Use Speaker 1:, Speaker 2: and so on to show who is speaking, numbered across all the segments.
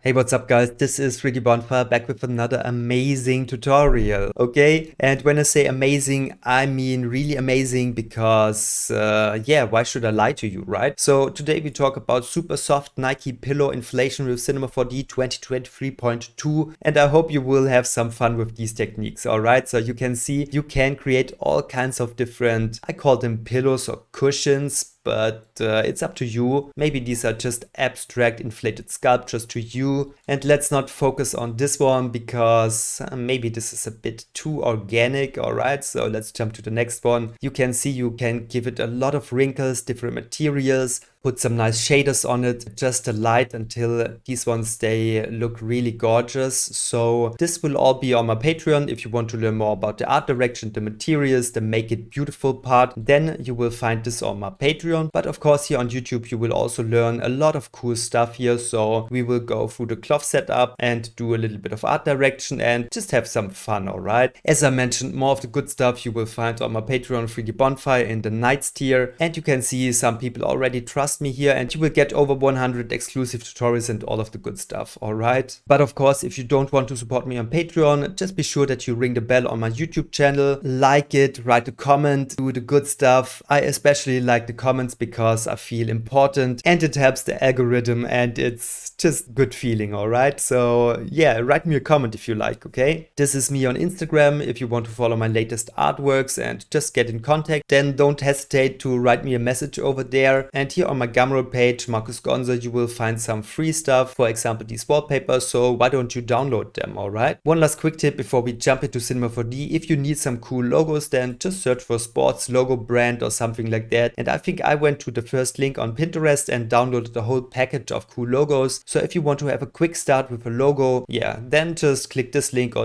Speaker 1: Hey, what's up guys? This is Ricky Bonfire back with another amazing tutorial, okay? And when I say amazing, I mean really amazing because, yeah, why should I lie to you, right? So today we talk about super soft Nike pillow inflation with Cinema 4D 2023.2, and I hope you will have some fun with these techniques, alright? So you can see you can create all kinds of different, I call them pillows or cushions, but it's up to you. Maybe these are just abstract inflated sculptures to you. And let's not focus on this one because maybe this is a bit too organic. All right, so let's jump to the next one. You can see you can give it a lot of wrinkles, different materials, put some nice shaders on it, adjust the light until these ones, they look really gorgeous. So this will all be on my Patreon. If you want to learn more about the art direction, the materials, the make it beautiful part, then you will find this on my Patreon. But of course here on YouTube you will also learn a lot of cool stuff here. So we will go through the cloth setup and do a little bit of art direction and just have some fun, alright? As I mentioned, more of the good stuff you will find on my Patreon 3D Bonfire in the Nights tier. And you can see some people already trust me here, and you will get over 100 exclusive tutorials and all of the good stuff, alright? But of course, if you don't want to support me on Patreon, just be sure that you ring the bell on my YouTube channel, like it, write a comment, do the good stuff. I especially like the comments because I feel important and it helps the algorithm and it's just good feeling, alright? So yeah, write me a comment if you like, okay? This is me on Instagram. If you want to follow my latest artworks and just get in contact, then don't hesitate to write me a message over there. And here on my gumroad page, Markus, you will find some free stuff, for example these wallpapers, so why don't you download them, alright? One last quick tip before we jump into Cinema 4D: if you need some cool logos, then just search for sports logo brand or something like that. And I think I went to the first link on Pinterest and downloaded the whole package of cool logos. So if you want to have a quick start with a logo, yeah, then just click this link,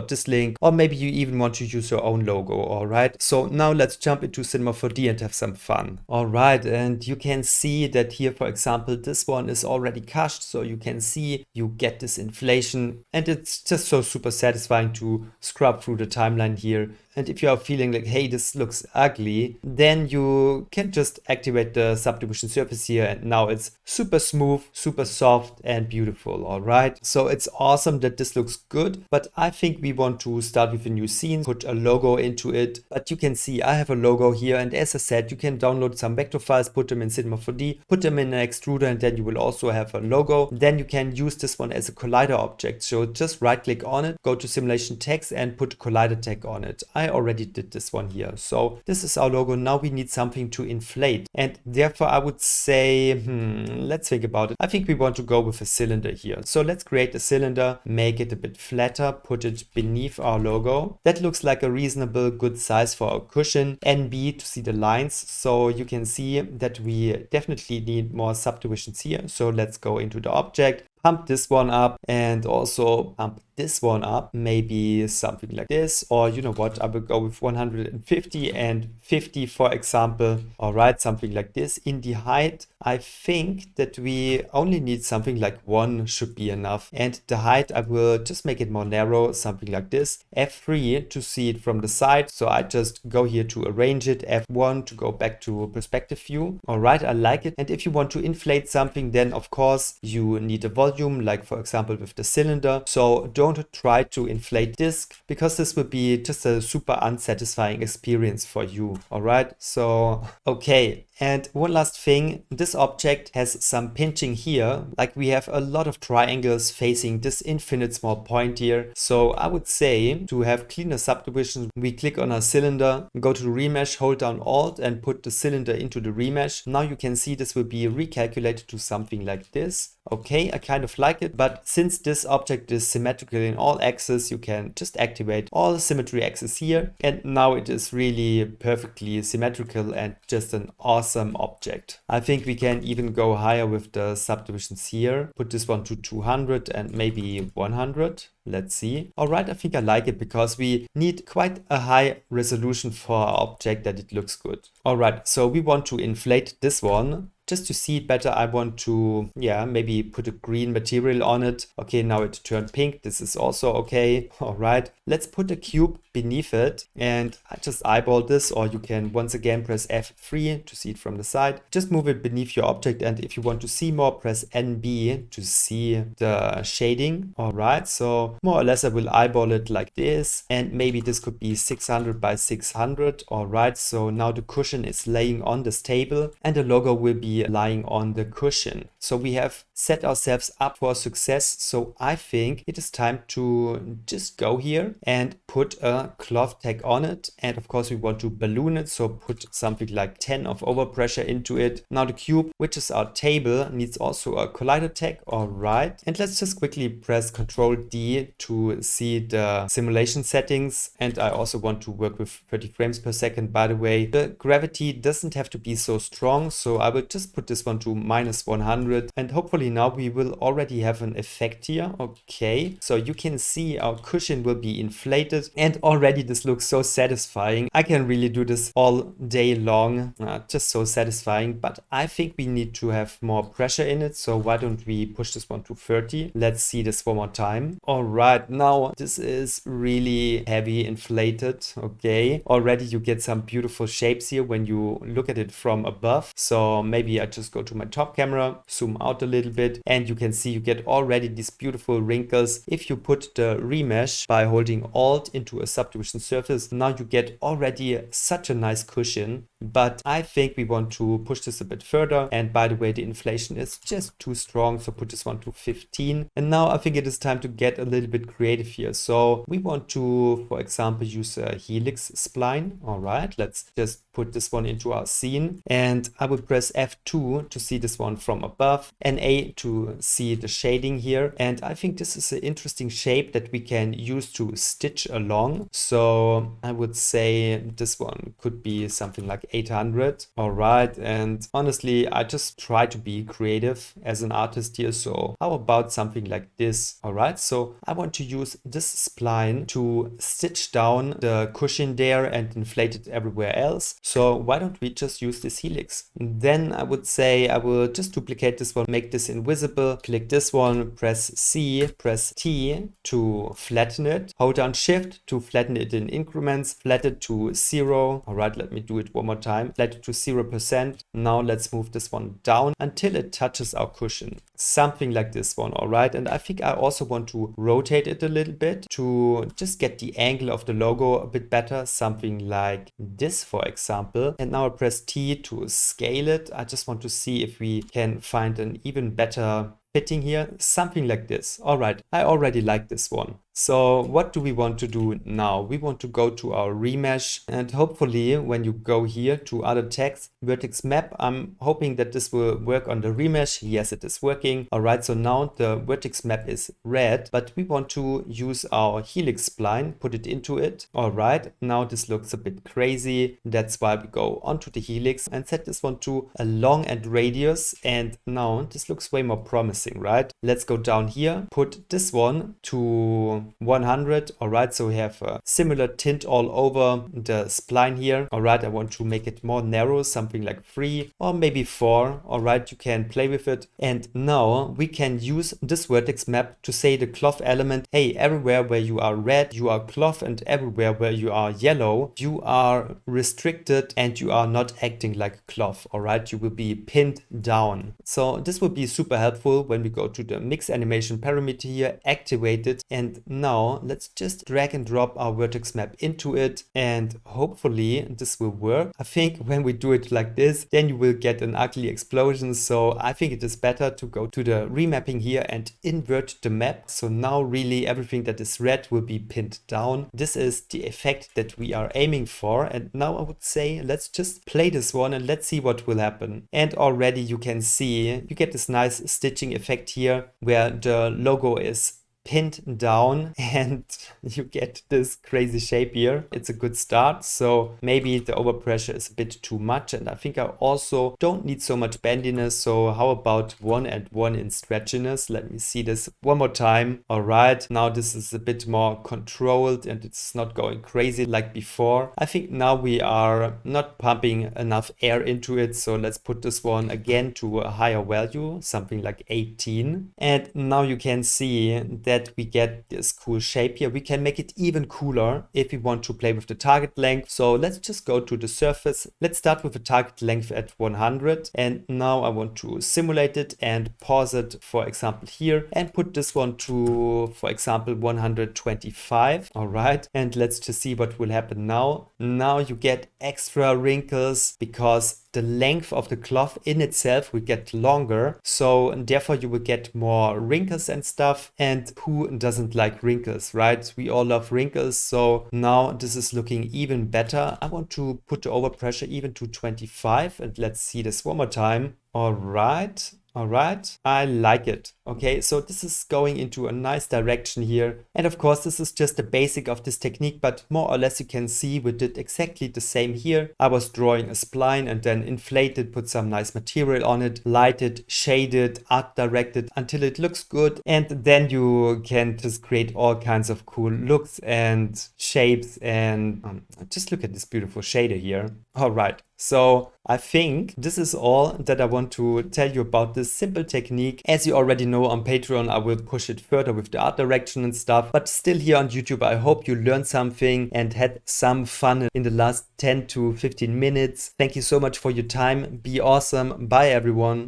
Speaker 1: or maybe you even want to use your own logo, alright? So now let's jump into Cinema 4D and have some fun. Alright, and you can see that here, for example, this one is already cached, so you can see you get this inflation and it's just so super satisfying to scrub through the timeline here. And if you are feeling like, hey, this looks ugly, then you can just activate the subdivision surface here and now it's super smooth, super soft and beautiful, alright? So it's awesome that this looks good, but I think we want to start with a new scene, put a logo into it. But you can see I have a logo here, and as I said, you can download some vector files, put them in Cinema 4D, put them in an extruder, and then you will also have a logo. Then you can use this one as a collider object. So just right click on it, go to simulation text and put a collider tag on it. I already did this one here. So this is our logo. Now we need something to inflate, and therefore I would say, let's think about it. I think we want to go with a cylinder here. So let's create a cylinder, make it a bit flatter, put it beneath our logo. That looks like a reasonable good size for our cushion. NB to see the lines. So you can see that we definitely need more subdivisions here. So let's go into the object, pump this one up, and also pump this one up, maybe something like this, or you know what, I will go with 150 and 50 for example. All right, something like this. In the height, I think that we only need something like 1 should be enough, and the height I will just make it more narrow, something like this. F3 to see it from the side, so I just go here to arrange it, F1 to go back to perspective view. All right, I like it. And if you want to inflate something, then of course you need a volume, like for example with the cylinder. So don't try to inflate this because this will be just a super unsatisfying experience for you. All right, so okay. And one last thing, this object has some pinching here, like we have a lot of triangles facing this infinite small point here. So I would say to have cleaner subdivisions, we click on our cylinder, go to remesh, hold down Alt and put the cylinder into the remesh. Now you can see this will be recalculated to something like this. Okay, I kind of like it, but since this object is symmetrical in all axes, you can just activate all symmetry axes here, and now it is really perfectly symmetrical and just an awesome object. I think we can even go higher with the subdivisions here, put this one to 200 and maybe 100. Let's see. All right, I think I like it because we need quite a high resolution for our object that it looks good. All right, so we want to inflate this one. Just to see it better, I want to, yeah, maybe put a green material on it. Okay, now it turned pink. This is also okay. All right, let's put a cube beneath it, and I just eyeball this, or you can once again press F3 to see it from the side. Just move it beneath your object, and if you want to see more, press NB to see the shading. All right, so more or less I will eyeball it like this, and maybe this could be 600 by 600. All right, so now the cushion is laying on this table and the logo will be lying on the cushion. So we have set ourselves up for success. So I think it is time to just go here and put a cloth tag on it. And of course we want to balloon it, so put something like 10 of overpressure into it. Now the cube, which is our table, needs also a collider tag. All right, and let's just quickly press Ctrl D to see the simulation settings. And I also want to work with 30 frames per second. By the way, the gravity doesn't have to be so strong, so I will just put this one to -100, and hopefully now we will already have an effect here. Okay, so you can see our cushion will be inflated, and already this looks so satisfying. I can really do this all day long, just so satisfying. But I think we need to have more pressure in it, so why don't we push this one to 30? Let's see this one more time. All right, now this is really heavy inflated. Okay, already you get some beautiful shapes here when you look at it from above. So maybe I just go to my top camera, zoom out a little bit, and you can see you get already these beautiful wrinkles. If you put the remesh by holding Alt into a subdivision surface, now you get already such a nice cushion. But I think we want to push this a bit further. And by the way, the inflation is just too strong, so put this one to 15. And now I think it is time to get a little bit creative here. So we want to, for example, use a helix spline. All right, let's just put this one into our scene, and I will press F2 to see this one from above, and A to see the shading here. And I think this is an interesting shape that we can use to stitch along. So I would say this one could be something like 800. All right, and honestly I just try to be creative as an artist here, so how about something like this? All right, so I want to use this spline to stitch down the cushion there and inflate it everywhere else. So why don't we just use this helix? Then I would say I will just duplicate this one, make this invisible, click this one, press C, press T to flatten it, hold down Shift to flatten it in increments, flatten it to 0. All right, let me do it one more time, flatten it to 0%. Now let's move this one down until it touches our cushion. Something like this one. All right, and I think I also want to rotate it a little bit to just get the angle of the logo a bit better, something like this, for example. And now I press T to scale it. I just want to see if we can find an even better fitting here, something like this. All right, I already like this one. So what do we want to do now? We want to go to our remesh, and hopefully when you go here to other tags, vertex map, I'm hoping that this will work on the remesh. Yes, it is working. All right, so now the vertex map is red, but we want to use our helix spline, put it into it. All right, now this looks a bit crazy. That's why we go onto the helix and set this one to a long and radius. And now this looks way more promising, right? Let's go down here, put this one to 100. All right, so we have a similar tint all over the spline here. All right, I want to make it more narrow, something like 3 or maybe 4. All right, you can play with it. And now we can use this vertex map to say the cloth element, hey, everywhere where you are red, you are cloth, and everywhere where you are yellow, you are restricted and you are not acting like cloth. All right, you will be pinned down. So this will be super helpful when we go to the mix animation parameter here, activate it, and now let's just drag and drop our vertex map into it, and hopefully this will work. I think when we do it like this, then you will get an ugly explosion. So I think it is better to go to the remapping here and invert the map. So now really everything that is red will be pinned down. This is the effect that we are aiming for. And now I would say let's just play this one and let's see what will happen. And already you can see you get this nice stitching effect here where the logo is pinned down and you get this crazy shape here. It's a good start. So maybe the overpressure is a bit too much, and I think I also don't need so much bendiness. So how about 1 and 1 in stretchiness? Let me see this one more time. All right, now this is a bit more controlled and it's not going crazy like before. I think now we are not pumping enough air into it, so let's put this one again to a higher value, something like 18. And now you can see that that we get this cool shape here. We can make it even cooler if we want to play with the target length. So let's just go to the surface. Let's start with a target length at 100. And now I want to simulate it and pause it, for example, here, and put this one to, for example, 125. All right. And let's just see what will happen now. Now you get extra wrinkles because the length of the cloth in itself will get longer. So and therefore you will get more wrinkles and stuff. And who doesn't like wrinkles, right? We all love wrinkles. So now this is looking even better. I want to put the overpressure even to 25. And let's see this one more time. All right. All right, I like it. Okay, so this is going into a nice direction here. And of course, this is just the basic of this technique, but more or less you can see we did exactly the same here. I was drawing a spline and then inflated, put some nice material on it, lighted, shaded, art directed until it looks good. And then you can just create all kinds of cool looks and shapes. And just look at this beautiful shader here. All right. So I think this is all that I want to tell you about this simple technique. As you already know, on Patreon, I will push it further with the art direction and stuff. But still here on YouTube, I hope you learned something and had some fun in the last 10 to 15 minutes. Thank you so much for your time. Be awesome. Bye, everyone.